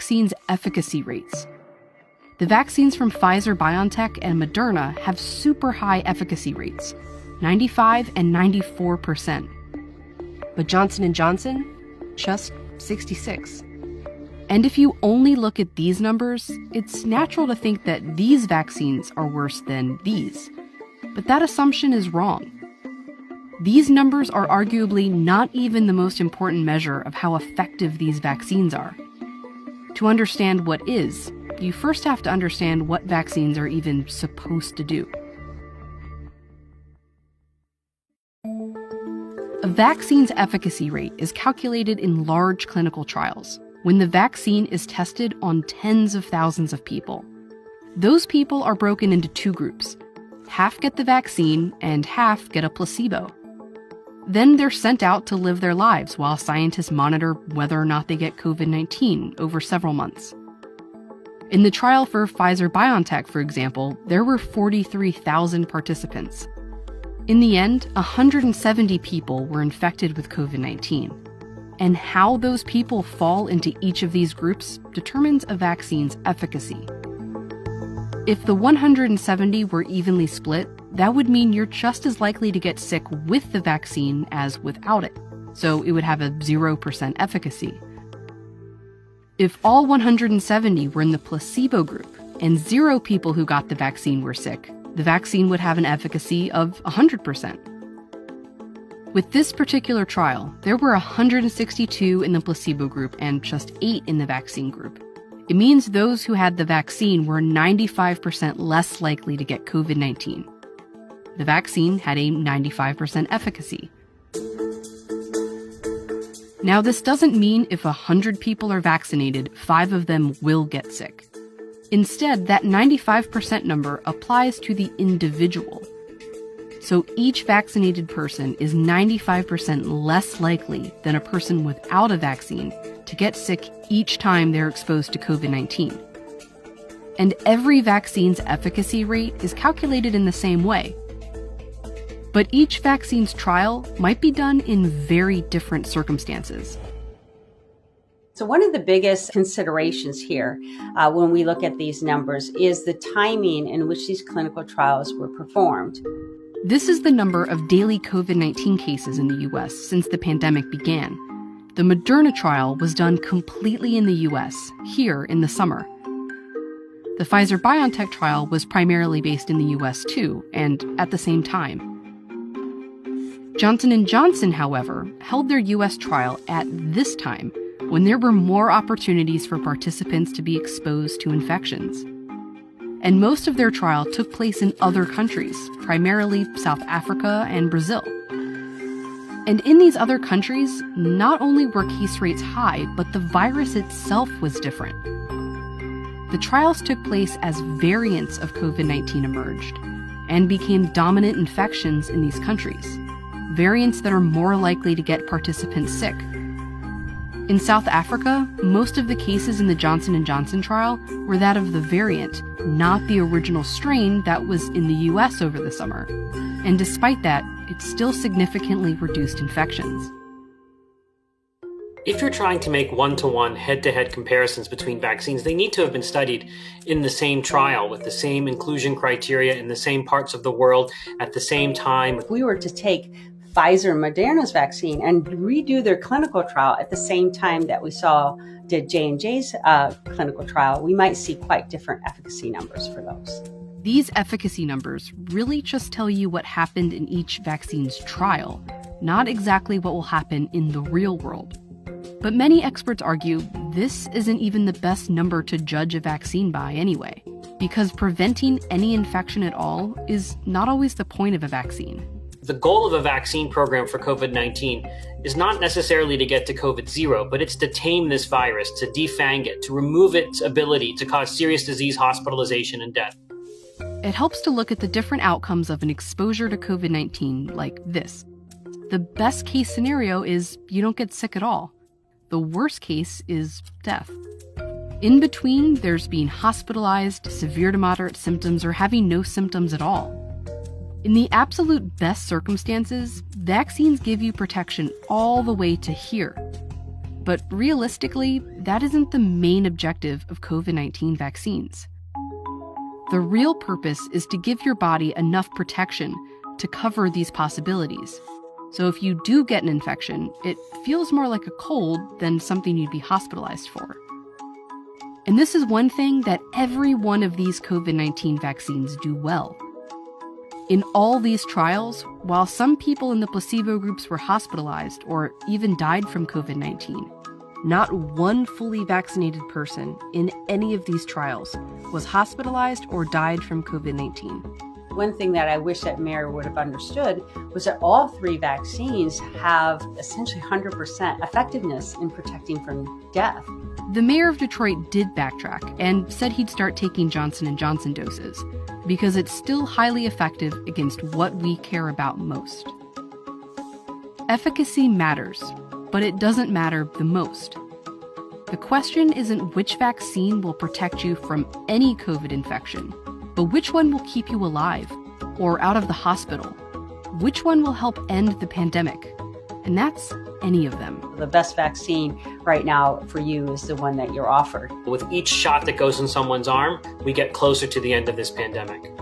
vaccines' efficacy rates. The vaccines from Pfizer, BioNTech, and Moderna have super high efficacy rates, 95 and 94%. But Johnson & Johnson, just 66. And if you only look at these numbers, it's natural to think that these vaccines are worse than these. But that assumption is wrong. These numbers are arguably not even the most important measure of how effective these vaccines are. To understand what is, you first have to understand what vaccines are even supposed to do. A vaccine's efficacy rate is calculated in large clinical trials, when the vaccine is tested on tens of thousands of people. Those people are broken into two groups. Half get the vaccine and half get a placebo. Then they're sent out to live their lives while scientists monitor whether or not they get COVID-19 over several months. In the trial for Pfizer-BioNTech, for example, there were 43,000 participants. In the end, 170 people were infected with COVID-19. And how those people fall into each of these groups determines a vaccine's efficacy. If the 170 were evenly split, that would mean you're just as likely to get sick with the vaccine as without it, so it would have a 0% efficacy. If all 170 were in the placebo group and 0 people who got the vaccine were sick, the vaccine would have an efficacy of 100%. With this particular trial, there were 162 in the placebo group and just 8 in the vaccine group. It means those who had the vaccine were 95% less likely to get COVID-19. The vaccine had a 95% efficacy. Now, this doesn't mean if 100 people are vaccinated, 5 of them will get sick. Instead, that 95% number applies to the individual. So each vaccinated person is 95% less likely than a person without a vaccine to get sick each time they're exposed to COVID-19. And every vaccine's efficacy rate is calculated in the same way. But each vaccine's trial might be done in very different circumstances. So one of the biggest considerations here when we look at these numbers is the timing in which these clinical trials were performed. This is the number of daily COVID-19 cases in the US since the pandemic began. The Moderna trial was done completely in the US, here in the summer. The Pfizer-BioNTech trial was primarily based in the US too, and at the same time. Johnson & Johnson, however, held their US trial at this time, when there were more opportunities for participants to be exposed to infections. And most of their trial took place in other countries, primarily South Africa and Brazil. And in these other countries, not only were case rates high, but the virus itself was different. The trials took place as variants of COVID-19 emerged and became dominant infections in these countries, variants that are more likely to get participants sick. In South Africa, most of the cases in the Johnson & Johnson trial were that of the variant, not the original strain that was in the US over the summer. And despite that, it still significantly reduced infections. If you're trying to make one-to-one head-to-head comparisons between vaccines, they need to have been studied in the same trial with the same inclusion criteria in the same parts of the world at the same time. If we were to take Pfizer and Moderna's vaccine and redo their clinical trial at the same time that we did J&J's clinical trial, we might see quite different efficacy numbers for those. These efficacy numbers really just tell you what happened in each vaccine's trial, not exactly what will happen in the real world. But many experts argue this isn't even the best number to judge a vaccine by anyway, because preventing any infection at all is not always the point of a vaccine. The goal of a vaccine program for COVID-19 is not necessarily to get to COVID-0, but it's to tame this virus, to defang it, to remove its ability to cause serious disease, hospitalization, and death. It helps to look at the different outcomes of an exposure to COVID-19 like this. The best case scenario is you don't get sick at all. The worst case is death. In between, there's being hospitalized, severe to moderate symptoms, or having no symptoms at all. In the absolute best circumstances, vaccines give you protection all the way to here. But realistically, that isn't the main objective of COVID-19 vaccines. The real purpose is to give your body enough protection to cover these possibilities. So if you do get an infection, it feels more like a cold than something you'd be hospitalized for. And this is one thing that every one of these COVID-19 vaccines do well. In all these trials, while some people in the placebo groups were hospitalized or even died from COVID-19, not one fully vaccinated person in any of these trials was hospitalized or died from COVID-19. One thing that I wish that Mary would have understood was that all three vaccines have essentially 100% effectiveness in protecting from death. The mayor of Detroit did backtrack and said he'd start taking Johnson & Johnson doses because it's still highly effective against what we care about most. Efficacy matters, but it doesn't matter the most. The question isn't which vaccine will protect you from any COVID infection, but which one will keep you alive or out of the hospital? Which one will help end the pandemic? And that's any of them. The best vaccine right now for you is the one that you're offered. With each shot that goes in someone's arm, we get closer to the end of this pandemic.